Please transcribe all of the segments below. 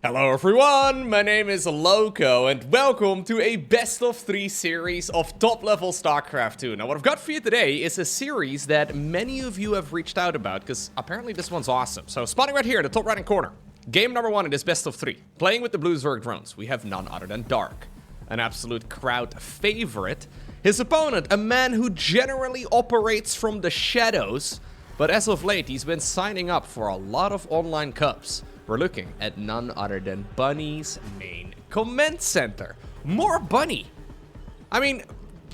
Hello everyone, my name is Lowko and welcome to a best of 3 series of top level StarCraft 2. Now what I've got for you today is a series that many of you have reached out about because apparently this one's awesome. So spotting right here in the top right hand corner, game number 1 in this best of 3. Playing with the blue Zerg drones, we have none other than Dark, an absolute crowd favorite. His opponent, a man who generally operates from the shadows, but as of late he's been signing up for a lot of online cups. We're looking at none other than Bunny's main command center. More Bunny. I mean,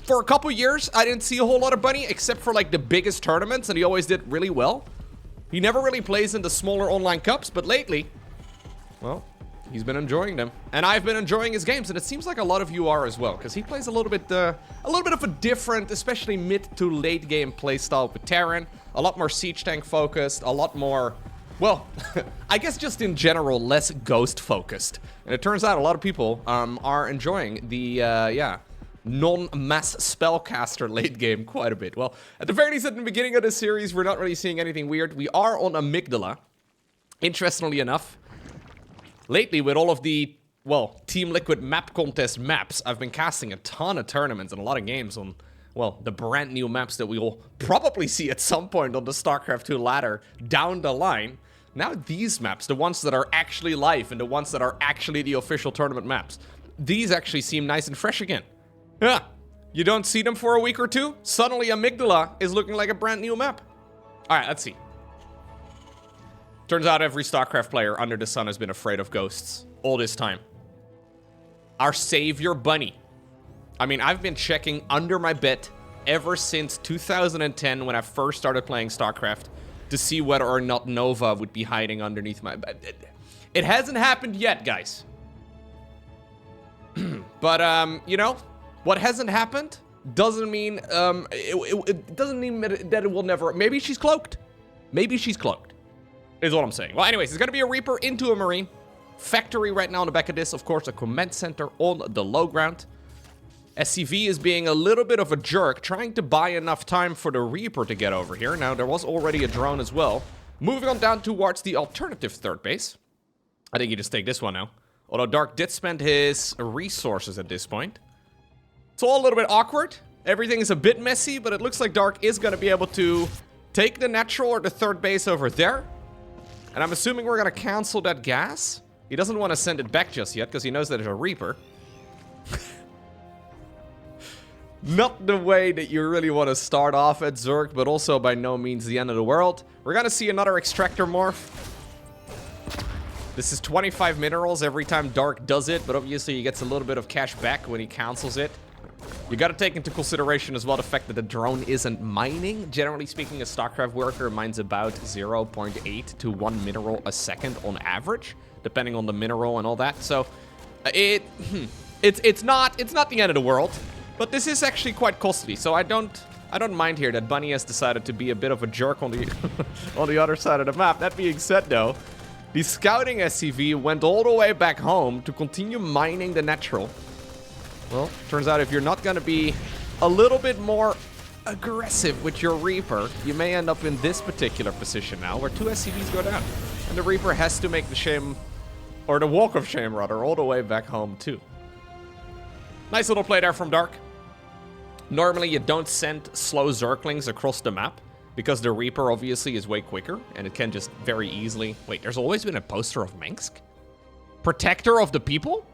for a couple years, I didn't see a whole lot of Bunny, except for like the biggest tournaments, and he always did really well. He never really plays in the smaller online cups, but lately, well, he's been enjoying them. And I've been enjoying his games, and it seems like a lot of you are as well, because he plays a little bit of a different, especially mid to late game playstyle with Terran. A lot more siege tank focused, a lot more... well, I guess just in general, less ghost focused. And it turns out a lot of people are enjoying the, non-mass spellcaster late game quite a bit. Well, at the very least, at the beginning of this series, we're not really seeing anything weird. We are on Amygdala. Interestingly enough, lately with all of the, well, Team Liquid map contest maps, I've been casting a ton of tournaments and a lot of games on... well, the brand new maps that we will probably see at some point on the StarCraft 2 ladder down the line. Now these maps, the ones that are actually live and the ones that are actually the official tournament maps, these actually seem nice and fresh again. Yeah, you don't see them for a week or two, suddenly Amygdala is looking like a brand new map. Alright, let's see. Turns out every StarCraft player under the sun has been afraid of ghosts all this time. Our savior Bunny. I mean, I've been checking under my bed ever since 2010 when I first started playing StarCraft to see whether or not Nova would be hiding underneath my bed. It hasn't happened yet, guys. But, you know, what hasn't happened doesn't mean, it doesn't mean that it will never... maybe she's cloaked. Maybe she's cloaked, is what I'm saying. Well, anyways, it's going to be a Reaper into a Marine. Factory right now on the back of this, of course, a command center on the low ground. SCV is being a little bit of a jerk, trying to buy enough time for the Reaper to get over here. Now, there was already a drone as well. Moving on down towards the alternative third base. I think you just take this one now. Although Dark did spend his resources at this point. It's all a little bit awkward. Everything is a bit messy, but it looks like Dark is going to be able to take the natural or the third base over there. And I'm assuming we're going to cancel that gas. He doesn't want to send it back just yet, because he knows that there's a Reaper. Not the way that you really want to start off at Zerg, but also by no means the end of the world. We're gonna see another extractor morph. This is 25 minerals every time Dark does it, but obviously he gets a little bit of cash back when he cancels it. You gotta take into consideration as well the fact that the drone isn't mining. Generally speaking, a StarCraft worker mines about 0.8 to 1 mineral a second on average, depending on the mineral and all that. So, it's not the end of the world. But this is actually quite costly, so I don't mind here that Bunny has decided to be a bit of a jerk on the on the other side of the map. That being said, though, the scouting SCV went all the way back home to continue mining the natural. Well, turns out if you're not going to be a little bit more aggressive with your Reaper, you may end up in this particular position now, where 2 SCVs go down. And the Reaper has to make the shame, or the walk of shame rather, all the way back home too. Nice little play there from Dark. Normally, you don't send slow Zerglings across the map, because the Reaper obviously is way quicker, and it can just very easily... wait, there's always been a poster of Mengsk? Protector of the people?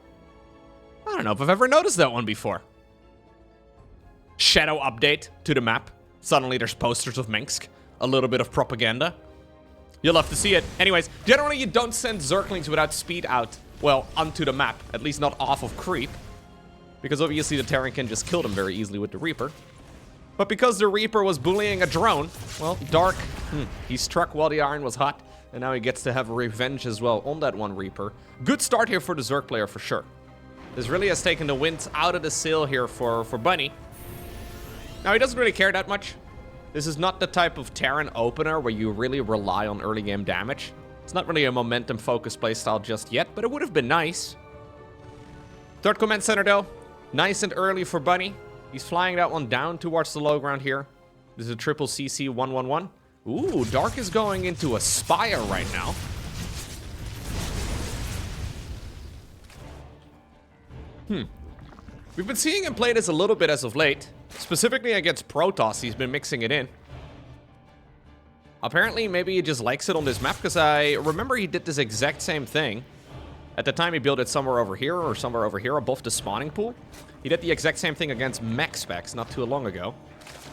I don't know if I've ever noticed that one before. Shadow update to the map. Suddenly there's posters of Mengsk. A little bit of propaganda. You'll love to see it. Anyways, generally you don't send Zerglings without speed out, well, onto the map. At least not off of creep. Because obviously the Terran can just kill them very easily with the Reaper. But because the Reaper was bullying a drone, well, Dark, he struck while the iron was hot. And now he gets to have revenge as well on that one Reaper. Good start here for the Zerg player for sure. This really has taken the wind out of the sail here for Bunny. Now he doesn't really care that much. This is not the type of Terran opener where you really rely on early game damage. It's not really a momentum focused playstyle just yet, but it would have been nice. Third command center though. Nice and early for Bunny. He's flying that one down towards the low ground here. This is a triple CC 111. Ooh, Dark is going into a Spire right now. We've been seeing him play this a little bit as of late. Specifically against Protoss, he's been mixing it in. Apparently, maybe he just likes it on this map, because I remember he did this exact same thing. At the time, he built it somewhere over here, or somewhere over here, above the spawning pool. He did the exact same thing against mech specs not too long ago.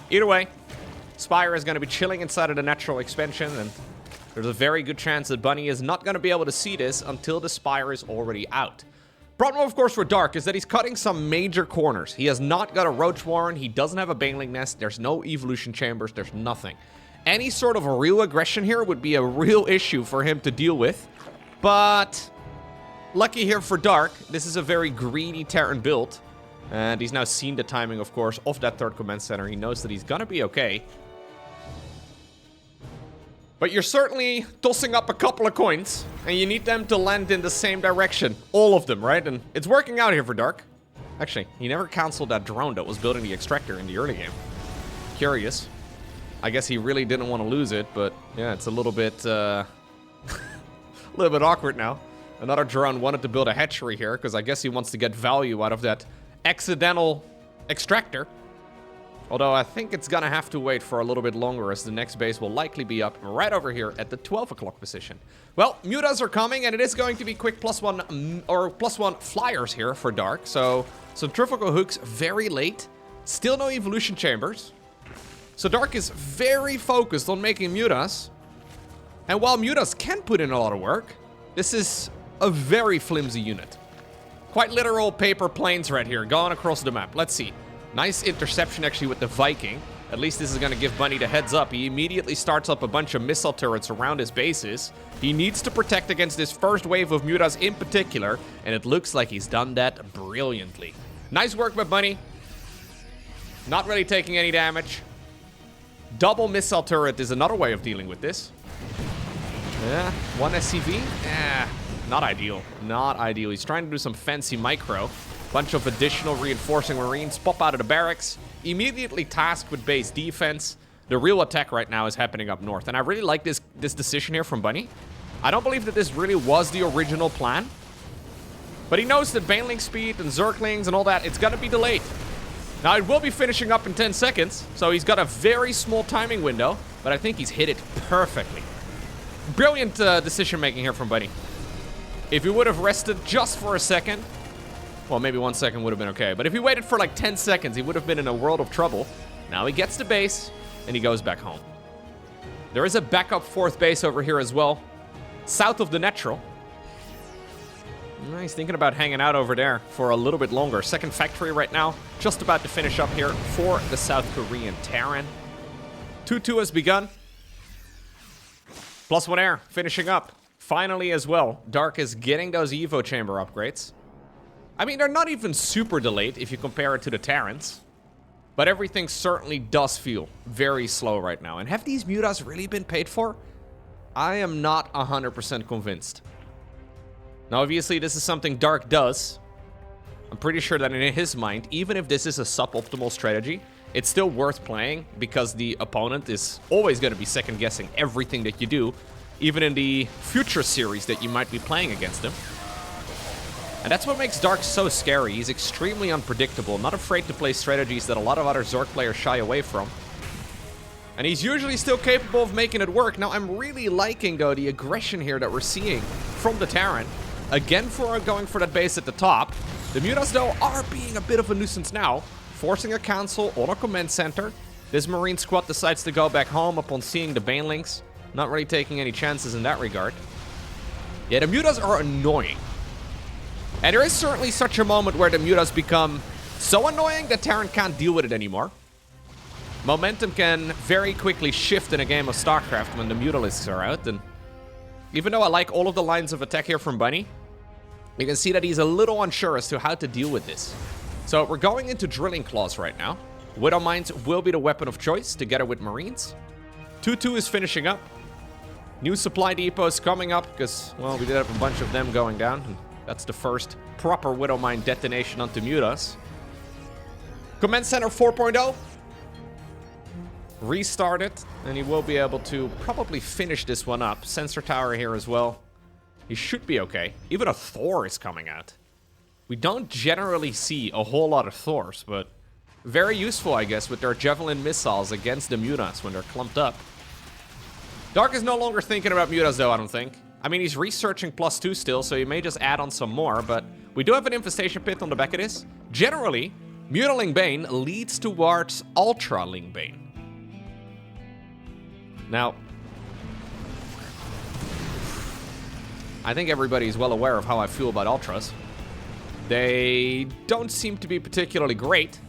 Either way, Spire is going to be chilling inside of the natural expansion, and there's a very good chance that Bunny is not going to be able to see this until the Spire is already out. Problem, of course, for Dark is that he's cutting some major corners. He has not got a Roach Warren, he doesn't have a Baneling Nest, there's no Evolution Chambers, there's nothing. Any sort of a real aggression here would be a real issue for him to deal with. But lucky here for Dark, this is a very greedy Terran build. And he's now seen the timing, of course, of that third command center. He knows that he's gonna be okay. But you're certainly tossing up a couple of coins, and you need them to land in the same direction. All of them, right? And it's working out here for Dark. Actually, he never canceled that drone that was building the extractor in the early game. Curious. I guess he really didn't want to lose it, but yeah, it's a little bit, a little bit awkward now. Another drone wanted to build a hatchery here, because I guess he wants to get value out of that accidental extractor. Although I think it's gonna have to wait for a little bit longer, as the next base will likely be up right over here at the 12 o'clock position. Well, mutas are coming, and it is going to be quick +1 or +1 flyers here for Dark. So some Trifocal hooks very late. Still no evolution chambers. So Dark is very focused on making mutas. And while mutas can put in a lot of work, this is a very flimsy unit. Quite literal paper planes right here, going across the map. Let's see. Nice interception actually with the Viking. At least this is going to give Bunny the heads up. He immediately starts up a bunch of missile turrets around his bases. He needs to protect against this first wave of mutas in particular, and it looks like he's done that brilliantly. Nice work by Bunny. Not really taking any damage. Double missile turret is another way of dealing with this. Yeah, one SCV? Not ideal. Not ideal. He's trying to do some fancy micro. Bunch of additional reinforcing Marines pop out of the barracks. Immediately tasked with base defense. The real attack right now is happening up north. And I really like this decision here from Bunny. I don't believe that this really was the original plan. But he knows that Baneling speed and Zerglings and all that, it's going to be delayed. Now, it will be finishing up in 10 seconds. So he's got a very small timing window. But I think he's hit it perfectly. Brilliant decision making here from Bunny. If he would have rested just for a second, well, maybe 1 second would have been okay. But if he waited for like 10 seconds, he would have been in a world of trouble. Now he gets to base, and he goes back home. There is a backup fourth base over here as well, south of the natural. He's thinking about hanging out over there for a little bit longer. Second factory right now, just about to finish up here for the South Korean Terran. 2-2 has begun. +1 air, finishing up. Finally as well, Dark is getting those Evo chamber upgrades. I mean, they're not even super delayed if you compare it to the Terrans. But everything certainly does feel very slow right now. And have these mutas really been paid for? I am not 100% convinced. Now, obviously, this is something Dark does. I'm pretty sure that in his mind, even if this is a suboptimal strategy, it's still worth playing because the opponent is always going to be second-guessing everything that you do, even in the future series that you might be playing against him. And that's what makes Dark so scary. He's extremely unpredictable, not afraid to play strategies that a lot of other Zerg players shy away from. And he's usually still capable of making it work. Now, I'm really liking, though, the aggression here that we're seeing from the Terran. Again, going for that base at the top. The mutas, though, are being a bit of a nuisance now, forcing a cancel on a command center. This Marine squad decides to go back home upon seeing the Banelings. Not really taking any chances in that regard. Yeah, the mutas are annoying. And there is certainly such a moment where the mutas become so annoying that Terran can't deal with it anymore. Momentum can very quickly shift in a game of StarCraft when the Mutalisks are out. And even though I like all of the lines of attack here from Bunny, you can see that he's a little unsure as to how to deal with this. So we're going into Drilling Claws right now. Widow Mines will be the weapon of choice together with Marines. 2-2 is finishing up. New supply depots coming up because, well, we did have a bunch of them going down. And that's the first proper Widow Mine detonation onto mutas. Command Center 4.0. Restart it, and he will be able to probably finish this one up. Sensor tower here as well. He should be okay. Even a Thor is coming out. We don't generally see a whole lot of Thors, but very useful, I guess, with their Javelin missiles against the Mutas when they're clumped up. Dark is no longer thinking about Mutas, though, I don't think. I mean, he's researching +2 still, so he may just add on some more, but we do have an Infestation Pit on the back of this. Generally, Mutaling Bane leads towards Ultraling Bane. Now, I think everybody is well aware of how I feel about Ultras. They don't seem to be particularly great.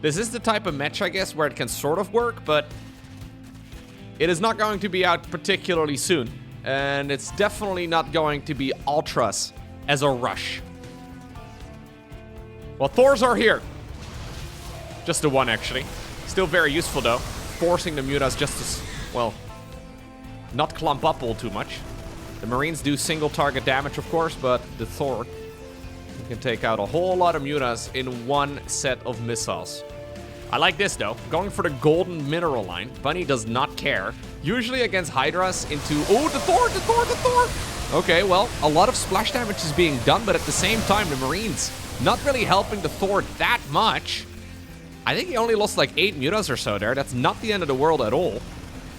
This is the type of match, I guess, where it can sort of work, but it is not going to be out particularly soon. And it's definitely not going to be Ultras as a rush. Well, Thors are here. Just the one, actually. Still very useful, though. Forcing the Mutas just to, well, not clump up all too much. The Marines do single target damage, of course, but the Thor can take out a whole lot of Mutas in one set of missiles. I like this, though. Going for the golden mineral line. Bunny does not care. Usually against Hydras into... Oh, the Thor! Okay, well, a lot of splash damage is being done, but at the same time, the Marines not really helping the Thor that much. I think he only lost like 8 Mutas or so there. That's not the end of the world at all.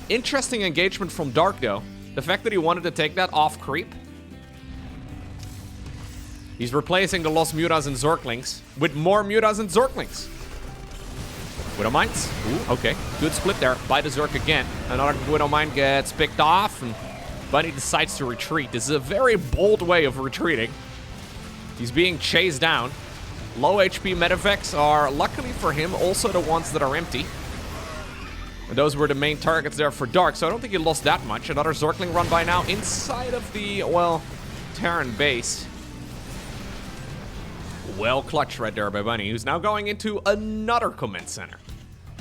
Interesting engagement from Dark, though. The fact that he wanted to take that off creep. He's replacing the lost Mutas and Zerglings with more Mutas and Zerglings. Widow Mines. Ooh, okay. Good split there by the Zerg again. Another Widow Mine gets picked off, and Bunny decides to retreat. This is a very bold way of retreating. He's being chased down. Low HP medevacs are, luckily for him, also the ones that are empty. And those were the main targets there for Dark, so I don't think he lost that much. Another Zergling run by now inside of the, well, Terran base. Well clutched right there by Bunny, who's now going into another command center.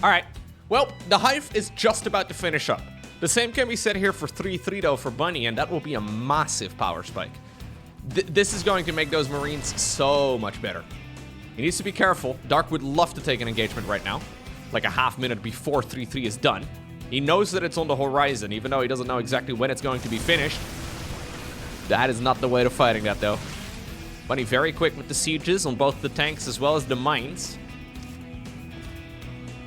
All right, well, the Hive is just about to finish up. The same can be said here for 3-3, though, for Bunny, and that will be a massive power spike. This is going to make those Marines so much better. He needs to be careful. Dark would love to take an engagement right now, like a half minute before 3-3 is done. He knows that it's on the horizon, even though he doesn't know exactly when it's going to be finished. That is not the way to fighting that, though. Bunny very quick with the sieges on both the tanks as well as the mines.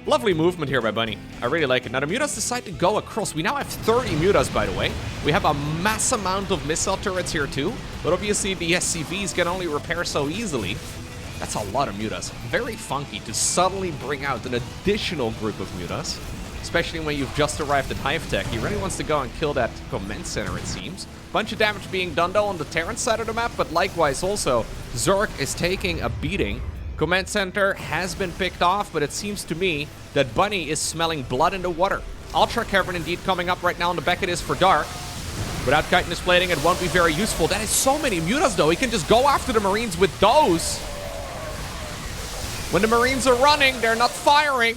Lovely movement here by Bunny. I really like it. Now the Mutas decide to go across. We now have 30 Mutas, by the way. We have a mass amount of missile turrets here too, but obviously the SCVs can only repair so easily. That's a lot of Mutas. Very funky to suddenly bring out an additional group of Mutas, especially when you've just arrived at Hive Tech. He really wants to go and kill that command center, it seems. Bunch of damage being done, though, on the Terran side of the map, but likewise also, Zerg is taking a beating. Command center has been picked off, but it seems to me that Bunny is smelling blood in the water. Ultra Cavern indeed coming up right now on the back of this for Dark. Without chitinous plating, it won't be very useful. That is so many Mutas, though. He can just go after the Marines with those. When the Marines are running, they're not firing.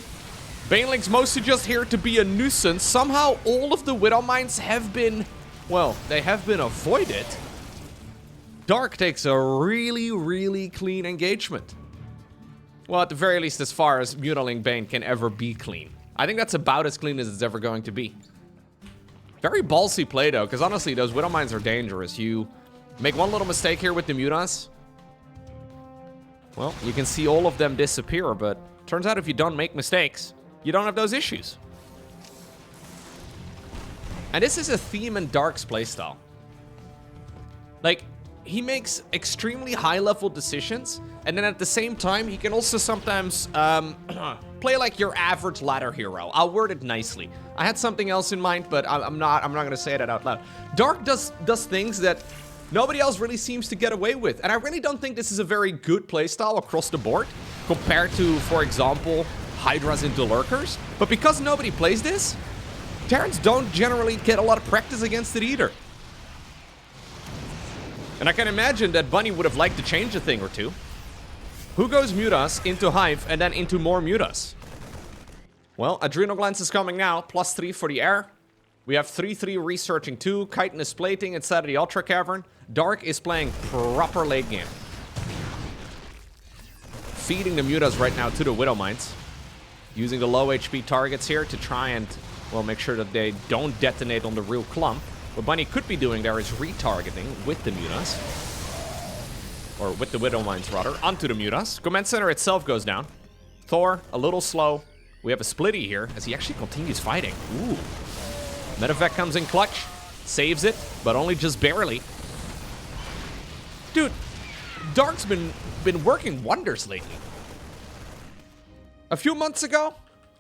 Baneling's mostly just here to be a nuisance. Somehow, all of the Widow Mines have been, well, they have been avoided. Dark takes a really, really clean engagement. Well, at the very least, as far as Mutaling Bane can ever be clean. I think that's about as clean as it's ever going to be. Very ballsy play, though, because honestly, those Widow Mines are dangerous. You make one little mistake here with the Mutas. Well, you can see all of them disappear, but turns out if you don't make mistakes, you don't have those issues. And this is a theme in Dark's playstyle. Like, he makes extremely high-level decisions, and then at the same time, he can also sometimes play like your average ladder hero. I'll word it nicely. I had something else in mind, but I'm not going to say that out loud. Dark does things that nobody else really seems to get away with, and I really don't think this is a very good playstyle across the board compared to, for example, Hydras into Lurkers. But because nobody plays this, Terrans don't generally get a lot of practice against it either. And I can imagine that Bunny would have liked to change a thing or two. Who goes Mutas into Hive and then into more Mutas? Well, Adrenal Glands is coming now. +3 for the air. We have 3-3 researching 2. Chitinous plating inside of the Ultra Cavern. Dark is playing proper late game. Feeding the Mutas right now to the Widow Mines. Using the low HP targets here to try and, well, make sure that they don't detonate on the real clump. What Bunny could be doing there is retargeting with the Mutas. or with the Widow Mines rather, onto the Mutas. Command Center itself goes down. Thor, a little slow. We have a Splitty here, as he actually continues fighting. Ooh. Medevac comes in clutch, saves it, but only just barely. Dude, Dark's been working wonders lately. A few months ago,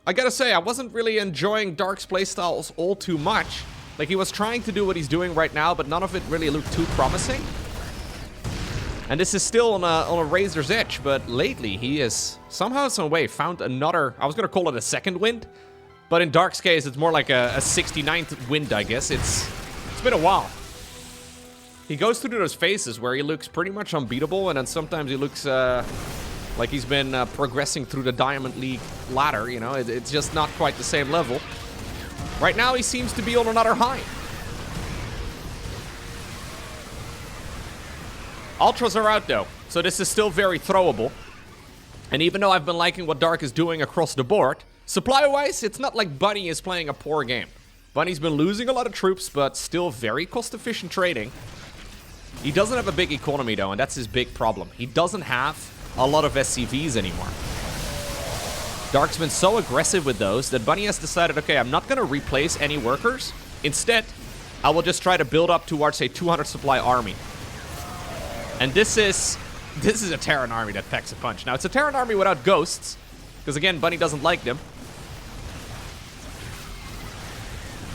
I gotta say, I wasn't really enjoying Dark's playstyles all too much. Like, he was trying to do what he's doing right now, but none of it really looked too promising. And this is still on a razor's edge, but lately he has somehow, some way found another, I was gonna call it a second wind, but in Dark's case, it's more like a 69th wind, I guess. It's been a while. He goes through those phases where he looks pretty much unbeatable, and then sometimes he looks like he's been progressing through the Diamond League ladder, you know? It's just not quite the same level. Right now, he seems to be on another high. Ultras are out, though, so this is still very throwable. And even though I've been liking what Dark is doing across the board, supply-wise, it's not like Bunny is playing a poor game. Bunny's been losing a lot of troops, but still very cost-efficient trading. He doesn't have a big economy, though, and that's his big problem. He doesn't have a lot of SCVs anymore. Dark's been so aggressive with those that Bunny has decided, okay, I'm not going to replace any workers. Instead, I will just try to build up towards a 200 supply army. And this is a Terran army that packs a punch. Now, it's a Terran army without ghosts, because again, Bunny doesn't like them.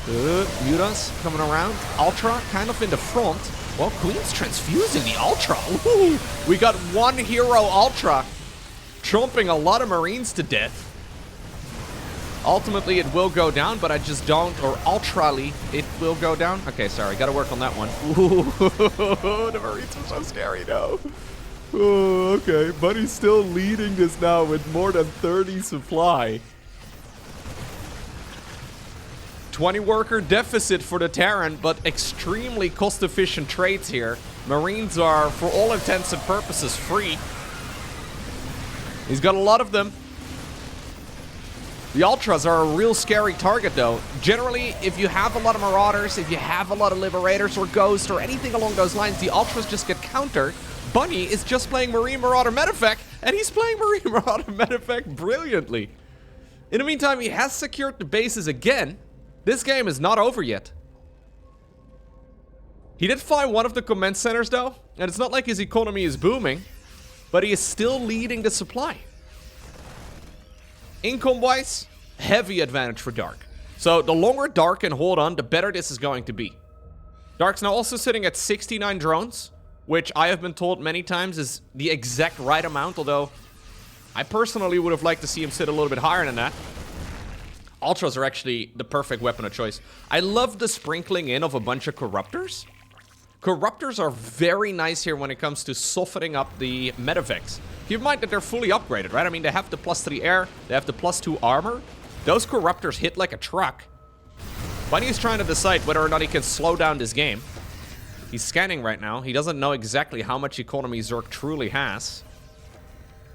Good, Mutas coming around. Ultra kind of in the front. Well, Queen's transfusing the Ultra. Ooh, we got one hero Ultra chomping a lot of Marines to death. Ultimately, it will go down, but I just don't, or Ultrally, it will go down. Okay, sorry, gotta work on that one. Ooh, the Marines are so scary now. Oh, okay, Bunny's still leading this now with more than 30 supply. 20 worker deficit for the Terran, but extremely cost-efficient trades here. Marines are, for all intents and purposes, free. He's got a lot of them. The Ultras are a real scary target, though. Generally, if you have a lot of Marauders, if you have a lot of Liberators or Ghosts or anything along those lines, the Ultras just get countered. Bunny is just playing Marine Marauder Medevac, and he's playing Marine Marauder Medevac brilliantly. In the meantime, he has secured the bases again. This game is not over yet. He did find one of the command centers, though, and it's not like his economy is booming, but he is still leading the supply. Income-wise, heavy advantage for Dark. So the longer Dark can hold on, the better this is going to be. Dark's now also sitting at 69 drones, which I have been told many times is the exact right amount, although I personally would have liked to see him sit a little bit higher than that. Ultras are actually the perfect weapon of choice. I love the sprinkling in of a bunch of Corruptors. Corruptors are very nice here when it comes to softening up the Medevacs. Keep in mind that they're fully upgraded, right? I mean, they have the +3 air, they have the +2 armor. Those Corruptors hit like a truck. Bunny is trying to decide whether or not he can slow down this game. He's scanning right now. He doesn't know exactly how much economy Zerg truly has.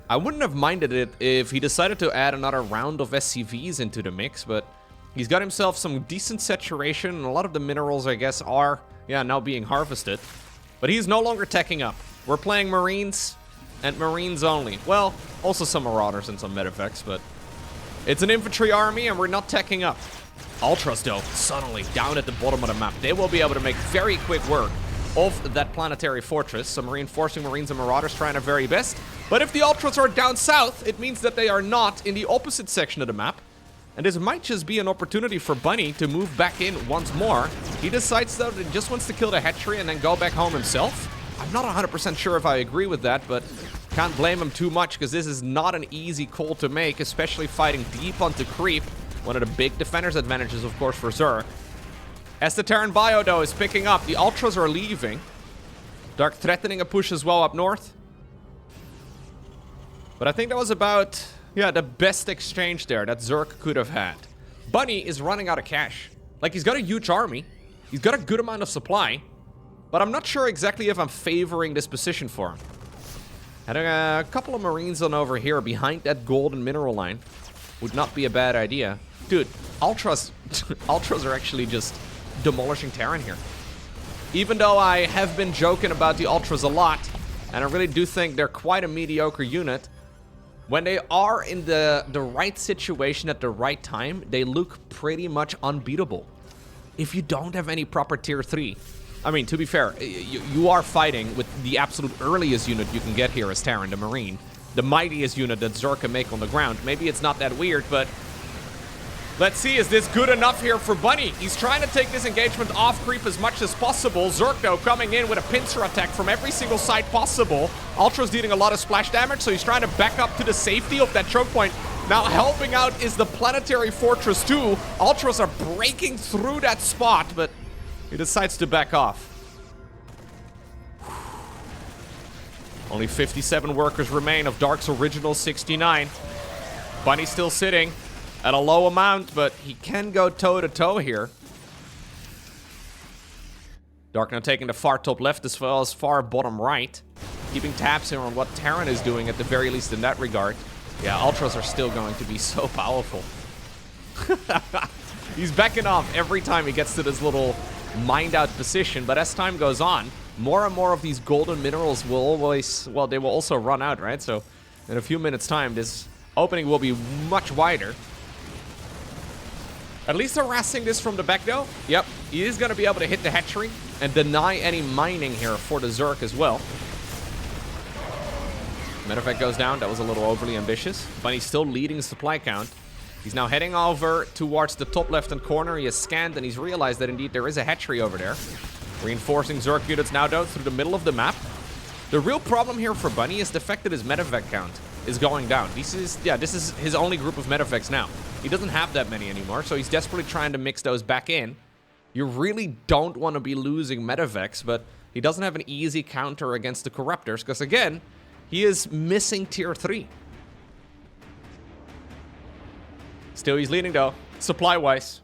I wouldn't have minded it if he decided to add another round of SCVs into the mix, but he's got himself some decent saturation, and a lot of the minerals, I guess, are, yeah, now being harvested. But he's no longer teching up. We're playing Marines, and Marines only. Well, also some Marauders and some Medevacs, but it's an infantry army, and we're not teching up. Ultras, though, suddenly down at the bottom of the map. They will be able to make very quick work of that planetary fortress. Some reinforcing Marines and Marauders trying their very best. But if the Ultras are down south, it means that they are not in the opposite section of the map. And this might just be an opportunity for Bunny to move back in once more. He decides, though, that he just wants to kill the hatchery and then go back home himself. I'm not 100% sure if I agree with that, but can't blame him too much, because this is not an easy call to make, especially fighting deep onto creep. One of the big defender's advantages, of course, for Zerg. As the Terran bio, though, is picking up, the Ultras are leaving. Dark threatening a push as well up north. But I think that was about, yeah, the best exchange there that Zerg could have had. Bunny is running out of cash. Like, he's got a huge army. He's got a good amount of supply. But I'm not sure exactly if I'm favoring this position for him. Having a couple of Marines on over here behind that golden mineral line would not be a bad idea. Dude, Ultras are actually just demolishing Terran here. Even though I have been joking about the Ultras a lot, And I really do think they're quite a mediocre unit. When they are in the right situation at the right time, they look pretty much unbeatable. If you don't have any proper tier 3. I mean, to be fair, you are fighting with the absolute earliest unit you can get here as Terran, the Marine. The mightiest unit that Zerg can make on the ground. Maybe it's not that weird, but let's see, is this good enough here for Bunny? He's trying to take this engagement off creep as much as possible. Zerg, though, coming in with a pincer attack from every single side possible. Ultra's dealing a lot of splash damage, so he's trying to back up to the safety of that choke point. Now, helping out is the Planetary Fortress 2. Ultras are breaking through that spot, but he decides to back off. Only 57 workers remain of Dark's original 69. Bunny's still sitting at a low amount, but he can go toe-to-toe here. Dark now taking the far top left as well as far bottom right. Keeping tabs here on what Terran is doing at the very least in that regard. Yeah, Ultras are still going to be so powerful. He's backing off every time he gets to this little mined-out position, but as time goes on, more and more of these golden minerals will always, well, they will also run out, right? So in a few minutes' time, this opening will be much wider. At least harassing this from the back, though. Yep, he is going to be able to hit the hatchery and deny any mining here for the Zerg as well. Medevac goes down. That was a little overly ambitious. Bunny's still leading the supply count. He's now heading over towards the top left-hand corner. He has scanned and he's realized that indeed there is a hatchery over there. Reinforcing Zerg units now, though, through the middle of the map. The real problem here for Bunny is the fact that his medevac count is going down. This is his only group of medevacs now. He doesn't have that many anymore, so he's desperately trying to mix those back in. You really don't want to be losing medevacs, but he doesn't have an easy counter against the Corruptors, because again, he is missing tier 3. Still, he's leading, though, supply-wise.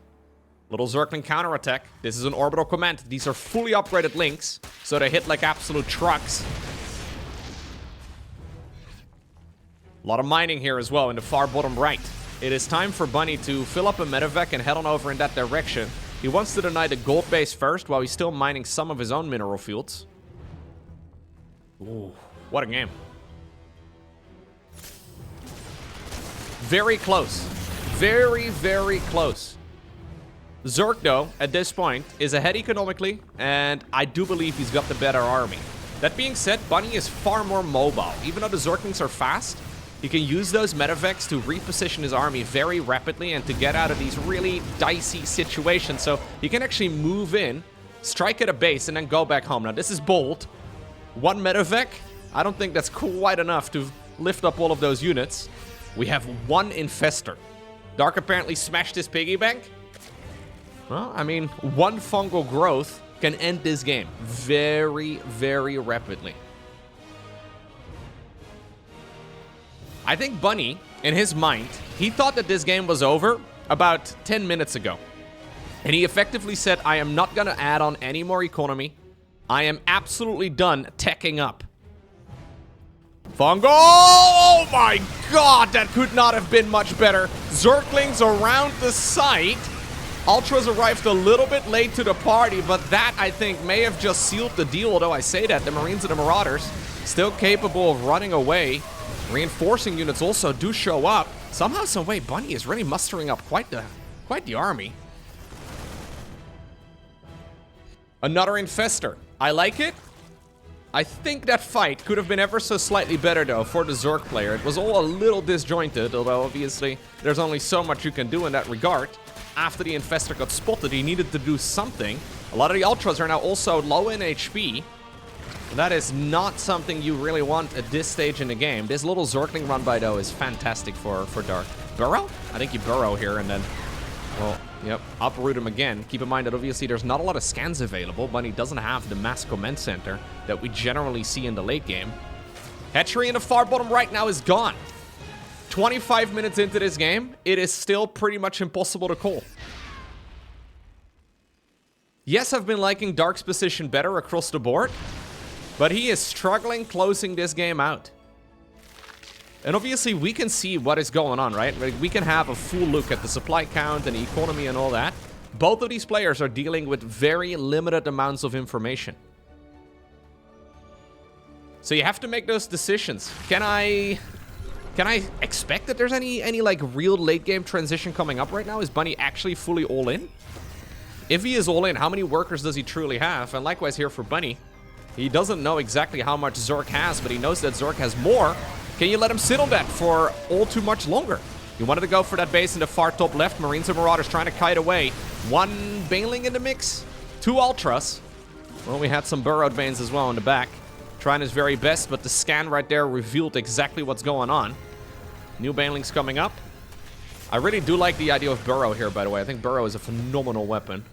Little Zergling counterattack. This is an orbital command. These are fully upgraded links, so they hit like absolute trucks. A lot of mining here as well in the far bottom right. It is time for Bunny to fill up a medevac and head on over in that direction. He wants to deny the gold base first while he's still mining some of his own mineral fields. Ooh, what a game. Very close. Very, very close. Zerg, though, at this point, is ahead economically, and I do believe he's got the better army. That being said, Bunny is far more mobile. Even though the Zerglings are fast, he can use those medevacs to reposition his army very rapidly and to get out of these really dicey situations. So he can actually move in, strike at a base, and then go back home. Now, this is bold. One medevac, I don't think that's quite enough to lift up all of those units. We have one infestor. Dark apparently smashed his piggy bank. Well, I mean, one fungal growth can end this game very, very rapidly. I think Bunny, in his mind, he thought that this game was over about 10 minutes ago. And he effectively said, I am not going to add on any more economy. I am absolutely done teching up. Fungal! Oh my god, that could not have been much better. Zerglings around the site. Ultras arrived a little bit late to the party, but that, I think, may have just sealed the deal. Although I say that, the Marines and the Marauders still capable of running away. Reinforcing units also do show up. Somehow, some way, Bunny is really mustering up quite the army. Another infestor. I like it. I think that fight could have been ever so slightly better, though, for the Zerg player. It was all a little disjointed, although obviously there's only so much you can do in that regard. After the infestor got spotted, he needed to do something. A lot of the Ultras are now also low in HP. That is not something you really want at this stage in the game. This little Zergling run by, though, is fantastic for Dark. Burrow? I think you burrow here and then, well, yep, uproot him again. Keep in mind that obviously there's not a lot of scans available, but he doesn't have the mass command center that we generally see in the late game. Hatchery in the far bottom right now is gone. 25 minutes into this game, it is still pretty much impossible to call. Yes, I've been liking Dark's position better across the board, but he is struggling closing this game out. And obviously, we can see what is going on, right? We can have a full look at the supply count and the economy and all that. Both of these players are dealing with very limited amounts of information. So you have to make those decisions. Can I expect that there's any like real late game transition coming up right now? Is Bunny actually fully all in? If he is all in, how many workers does he truly have? And likewise here for Bunny. He doesn't know exactly how much Zerg has, but he knows that Zerg has more. Can you let him sit on that for all too much longer? You wanted to go for that base in the far top left. Marines and Marauders trying to kite away. One Baneling in the mix. 2 Ultras. Well, we had some burrowed veins as well in the back. Trying his very best, but the scan right there revealed exactly what's going on. New Banelings coming up. I really do like the idea of Burrow here, by the way. I think Burrow is a phenomenal weapon.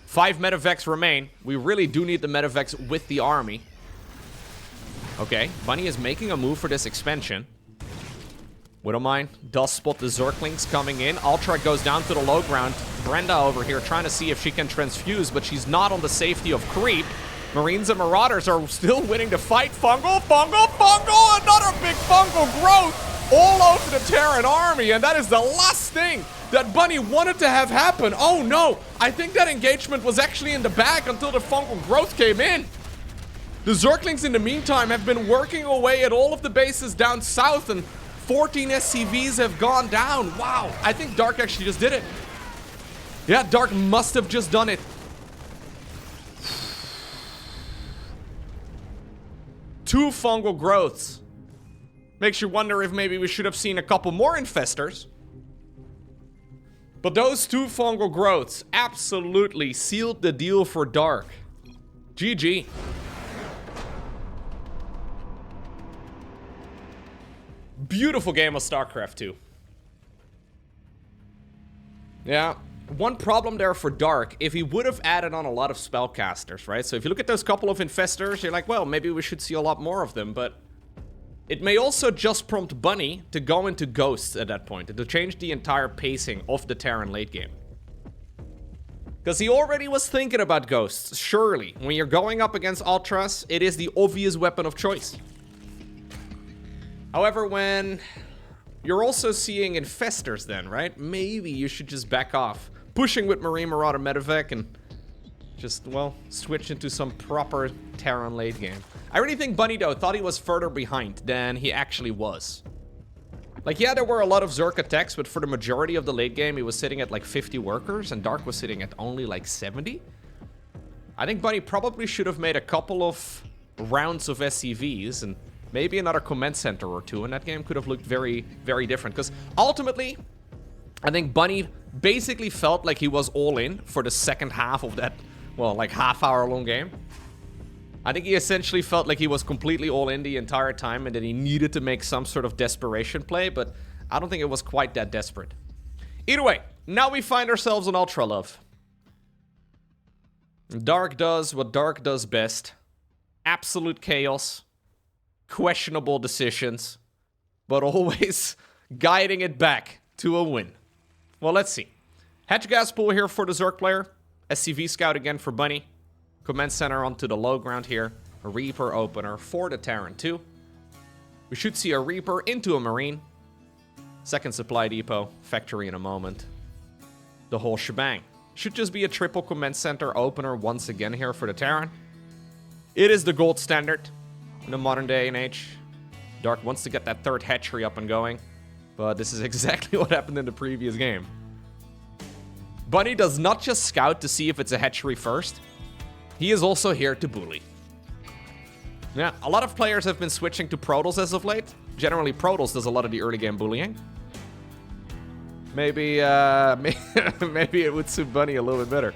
5 Medivacs remain. We really do need the Medivacs with the army. Okay, Bunny is making a move for this expansion. Widowmine does spot the Zerglings coming in. Ultra goes down to the low ground. Brenda over here trying to see if she can transfuse, but she's not on the safety of creep. Marines and Marauders are still winning the fight. Fungal, Fungal, Fungal! Another big Fungal growth all over the Terran army, and that is the last thing that Bunny wanted to have happen. Oh no, I think that engagement was actually in the bag until the Fungal growth came in. The Zerglings in the meantime have been working away at all of the bases down south, and 14 SCVs have gone down. Wow, I think Dark actually just did it. Yeah, Dark must have just done it. 2 Fungal growths. Makes you wonder if maybe we should have seen a couple more infestors. But those 2 Fungal growths absolutely sealed the deal for Dark. GG. Beautiful game of StarCraft 2. Yeah, one problem there for Dark, if he would have added on a lot of spellcasters, right? So if you look at those couple of infestors, you're like, well, maybe we should see a lot more of them, but it may also just prompt Bunny to go into Ghosts at that point, and to change the entire pacing of the Terran late game. Because he already was thinking about Ghosts, surely. When you're going up against Ultras, it is the obvious weapon of choice. However, when you're also seeing infestors then, right? Maybe you should just back off. Pushing with Marine Marauder Medivac and just, well, switch into some proper Terran late game. I really think Bunny, though, thought he was further behind than he actually was. Like, yeah, there were a lot of Zerg attacks, but for the majority of the late game, he was sitting at like 50 workers, and Dark was sitting at only like 70. I think Bunny probably should have made a couple of rounds of SCVs, and maybe another command center or 2, and that game could have looked very, very different. Because ultimately, I think Bunny basically felt like he was all in for the second half of that, well, like half-hour-long game. I think he essentially felt like he was completely all in the entire time and that he needed to make some sort of desperation play, but I don't think it was quite that desperate. Either way, now we find ourselves on Ultralove. Dark does what Dark does best. Absolute chaos. Questionable decisions. But always guiding it back to a win. Well, let's see. Hatch gas pool here for the Zerg player. SCV scout again for Bunny. Command center onto the low ground here. A Reaper opener for the Terran too. We should see a Reaper into a Marine. Second supply depot. Factory in a moment. The whole shebang. Should just be a triple command center opener once again here for the Terran. It is the gold standard in the modern day and age. Dark wants to get that third hatchery up and going. But this is exactly what happened in the previous game. Bunny does not just scout to see if it's a hatchery first. He is also here to bully. Yeah, a lot of players have been switching to Protoss as of late. Generally, Protoss does a lot of the early game bullying. Maybe maybe it would suit Bunny a little bit better.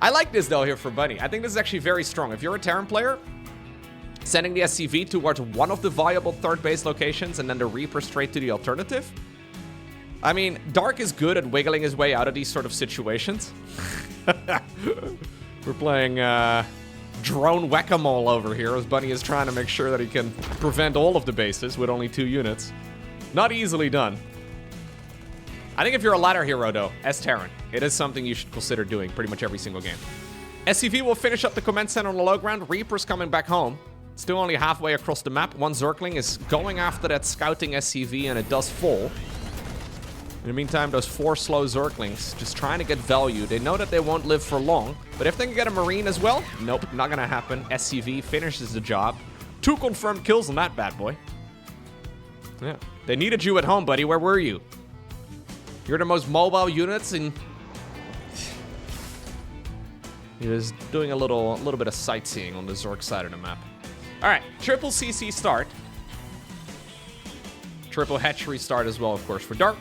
I like this, though, here for Bunny. I think this is actually very strong. If you're a Terran player, sending the SCV towards one of the viable third base locations and then the Reaper straight to the alternative. I mean, Dark is good at wiggling his way out of these sort of situations. We're playing drone whack-a-mole over here as Bunny is trying to make sure that he can prevent all of the bases with only 2 units. Not easily done. I think if you're a ladder hero, though, as Terran, it is something you should consider doing pretty much every single game. SCV will finish up the command center on the low ground. Reaper's coming back home. Still only halfway across the map. One Zergling is going after that scouting SCV, and it does fall. In the meantime, those 4 slow Zerglings just trying to get value. They know that they won't live for long, but if they can get a Marine as well, nope, not gonna happen. SCV finishes the job. 2 confirmed kills on that bad boy. Yeah. They needed you at home, buddy. Where were you? You're the most mobile units in... He was doing a little bit of sightseeing on the Zerg side of the map. Alright, triple CC start. Triple hatchery start as well, of course, for Dark,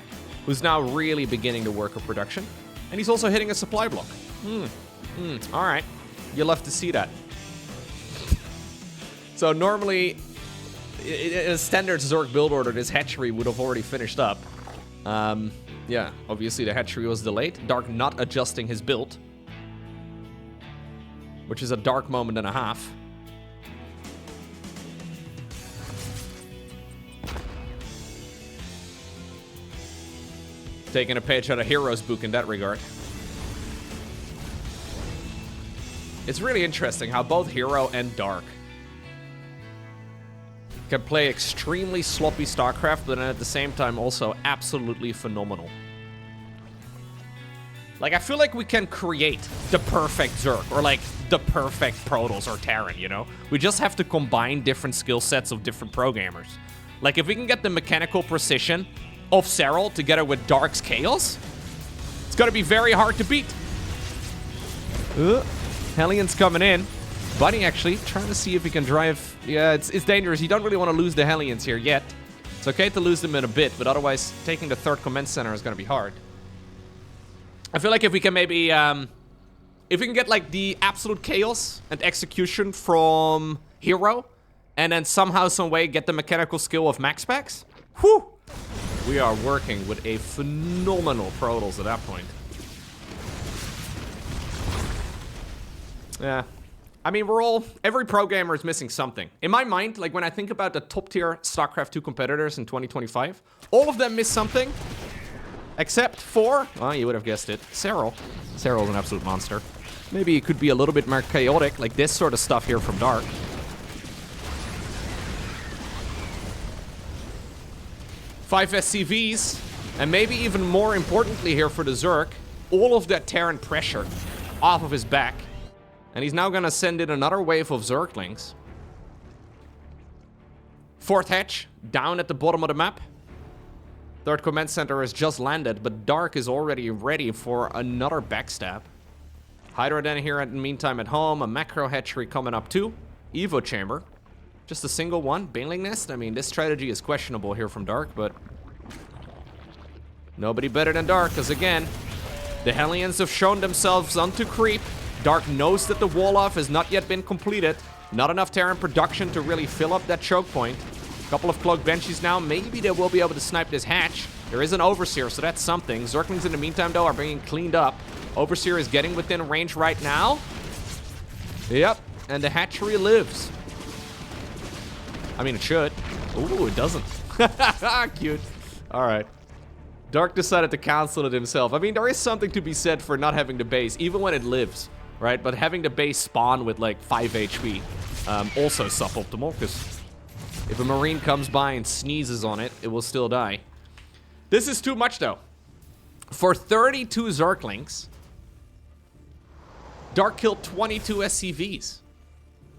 who's now really beginning to work of production. And he's also hitting a supply block. Alright. You'll love to see that. So normally, in a standard Zerg build order, this hatchery would have already finished up. Yeah, obviously the hatchery was delayed. Dark not adjusting his build. Which is a dark moment and a half. Taking a page out of Hero's book in that regard. It's really interesting how both Hero and Dark can play extremely sloppy StarCraft, but then at the same time also absolutely phenomenal. Like, I feel like we can create the perfect Zerg, or like the perfect Protoss or Terran, you know? We just have to combine different skill sets of different programmers. Like, if we can get the mechanical precision of Serral together with Dark's Chaos, it's gonna be very hard to beat. Hellions coming in. Bunny actually trying to see if he can drive. Yeah, it's dangerous. You don't really want to lose the Hellions here yet. It's okay to lose them in a bit, but otherwise taking the 3rd command center is gonna be hard. I feel like if we can maybe, if we can get like the absolute chaos and execution from Hero, and then somehow, some way get the mechanical skill of Max Packs, whew, we are working with a phenomenal Protoss at that point. Yeah, I mean, every pro gamer is missing something. In my mind, like when I think about the top tier StarCraft 2 competitors in 2025, all of them miss something. Except for, well, you would have guessed it, Serral. Serral's an absolute monster. Maybe it could be a little bit more chaotic, like this sort of stuff here from Dark. Five SCVs, and maybe even more importantly here for the Zerg, all of that Terran pressure off of his back. And he's now gonna send in another wave of Zerglings. 4th hatch, down at the bottom of the map. 3rd command center has just landed, but Dark is already ready for another backstab. Hydra then here in the meantime at home, a macro hatchery coming up too. Evo chamber, just a single one. Baneling nest, I mean, this strategy is questionable here from Dark, but nobody better than Dark, because again, the Hellions have shown themselves onto creep. Dark knows that the wall-off has not yet been completed. Not enough Terran production to really fill up that choke point. Couple of Cloak Banshees now. Maybe they will be able to snipe this hatch. There is an Overseer, so that's something. Zerglings in the meantime, though, are being cleaned up. Overseer is getting within range right now. Yep, and the hatchery lives. I mean, it should. Ooh, it doesn't. Cute. All right. Dark decided to cancel it himself. I mean, there is something to be said for not having the base, even when it lives, right? But having the base spawn with, like, 5 HP, also suboptimal, because if a Marine comes by and sneezes on it, it will still die. This is too much, though. For 32 Zerglings, Dark killed 22 SCVs.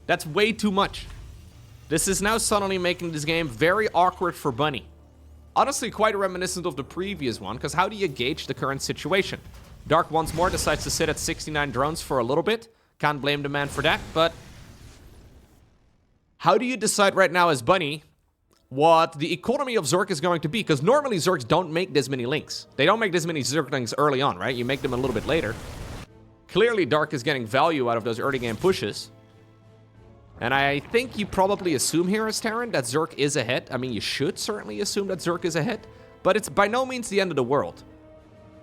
That's way too much. This is now suddenly making this game very awkward for Bunny. Honestly, quite reminiscent of the previous one, because how do you gauge the current situation? Dark once more decides to sit at 69 drones for a little bit. Can't blame the man for that, but how do you decide right now as Bunny what the economy of Zerg is going to be? Because normally Zergs don't make this many links. They don't make this many Zerglings early on, right? You make them a little bit later. Clearly, Dark is getting value out of those early game pushes. And I think you probably assume here as Terran that Zerg is ahead. I mean, you should certainly assume that Zerg is ahead. But it's by no means the end of the world.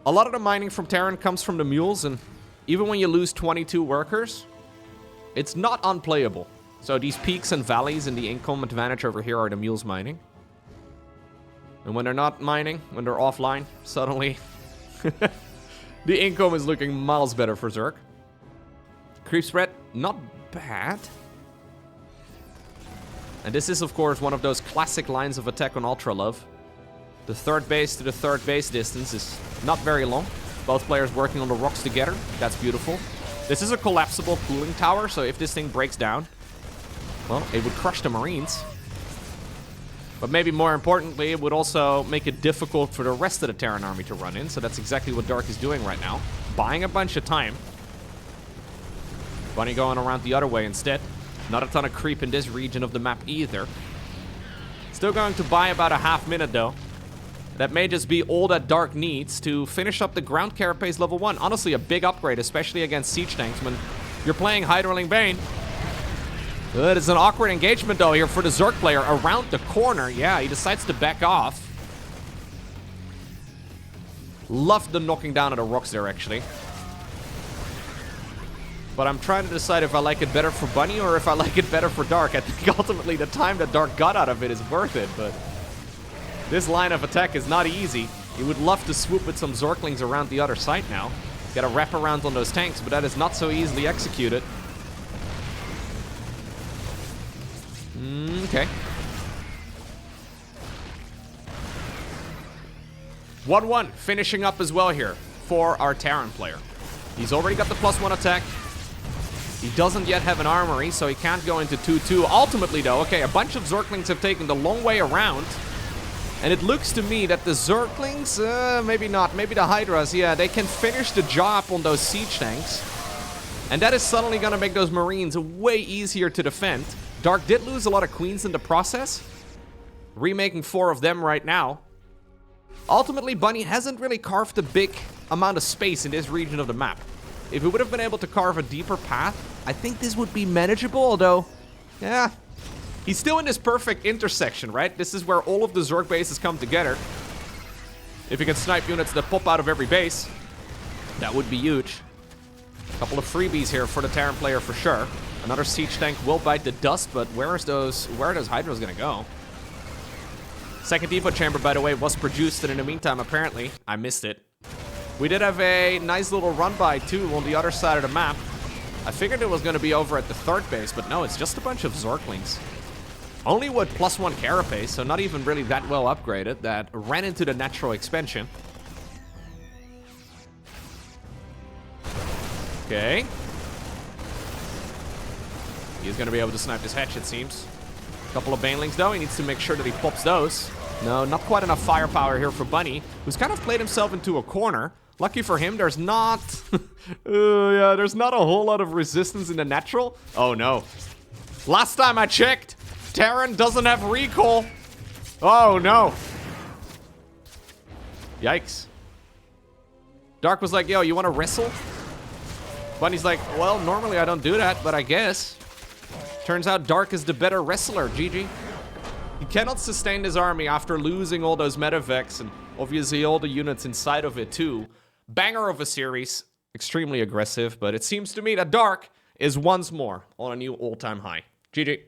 A lot of the mining from Terran comes from the mules, and even when you lose 22 workers, it's not unplayable. So these peaks and valleys and the income advantage over here are the mules mining. And when they're not mining, when they're offline, suddenly the income is looking miles better for Zerg. Creep spread, not bad. And this is, of course, one of those classic lines of attack on Ultralisk. The 3rd base to the 3rd base distance is not very long. Both players working on the rocks together. That's beautiful. This is a collapsible cooling tower, so if this thing breaks down, Well, it would crush the Marines. But maybe more importantly, it would also make it difficult for the rest of the Terran army to run in. So that's exactly what Dark is doing right now. Buying a bunch of time. Bunny going around the other way instead. Not a ton of creep in this region of the map either. Still going to buy about a half minute though. That may just be all that Dark needs to finish up the ground carapace level 1. Honestly, a big upgrade, especially against siege tanks when you're playing Hydraling Bane. It is an awkward engagement though here for the Zerg player around the corner. Yeah, he decides to back off. Loved the knocking down of the rocks there actually. But I'm trying to decide if I like it better for Bunny or if I like it better for Dark. I think ultimately the time that Dark got out of it is worth it, but this line of attack is not easy. You would love to swoop with some Zerglings around the other side now. Gotta wrap around on those tanks, but that is not so easily executed. Okay. 1-1, finishing up as well here for our Terran player. He's already got the +1 attack. He doesn't yet have an armory, so he can't go into 2-2. Ultimately, though, okay, a bunch of Zerglings have taken the long way around. And it looks to me that the Zerglings, maybe not, maybe the Hydras, yeah, they can finish the job on those siege tanks. And that is suddenly going to make those Marines way easier to defend. Dark did lose a lot of queens in the process. Remaking 4 of them right now. Ultimately, Bunny hasn't really carved a big amount of space in this region of the map. If we would have been able to carve a deeper path, I think this would be manageable, although, yeah. He's still in this perfect intersection, right? This is where all of the Zerg bases come together. If you can snipe units that pop out of every base, that would be huge. A couple of freebies here for the Terran player for sure. Another siege tank will bite the dust, but where are those Hydras gonna go? Second depot chamber, by the way, was produced, and in the meantime, apparently, I missed it. We did have a nice little run-by, too, on the other side of the map. I figured it was gonna be over at the third base, but no, it's just a bunch of Zerglings. Only with +1 carapace, so not even really that well upgraded, that ran into the natural expansion. Okay. He's gonna be able to snipe this hatch, it seems. A couple of Banelings, though. He needs to make sure that he pops those. No, not quite enough firepower here for Bunny, who's kind of played himself into a corner. Lucky for him, there's not... yeah, there's not a whole lot of resistance in the natural. Oh, no. Last time I checked, Terran doesn't have recall. Oh, no. Yikes. Dark was like, yo, you want to wrestle? Bunny's like, well, normally I don't do that, but I guess. Turns out Dark is the better wrestler, GG. He cannot sustain his army after losing all those medevacs and obviously all the units inside of it too. Banger of a series, extremely aggressive, but it seems to me that Dark is once more on a new all-time high. GG.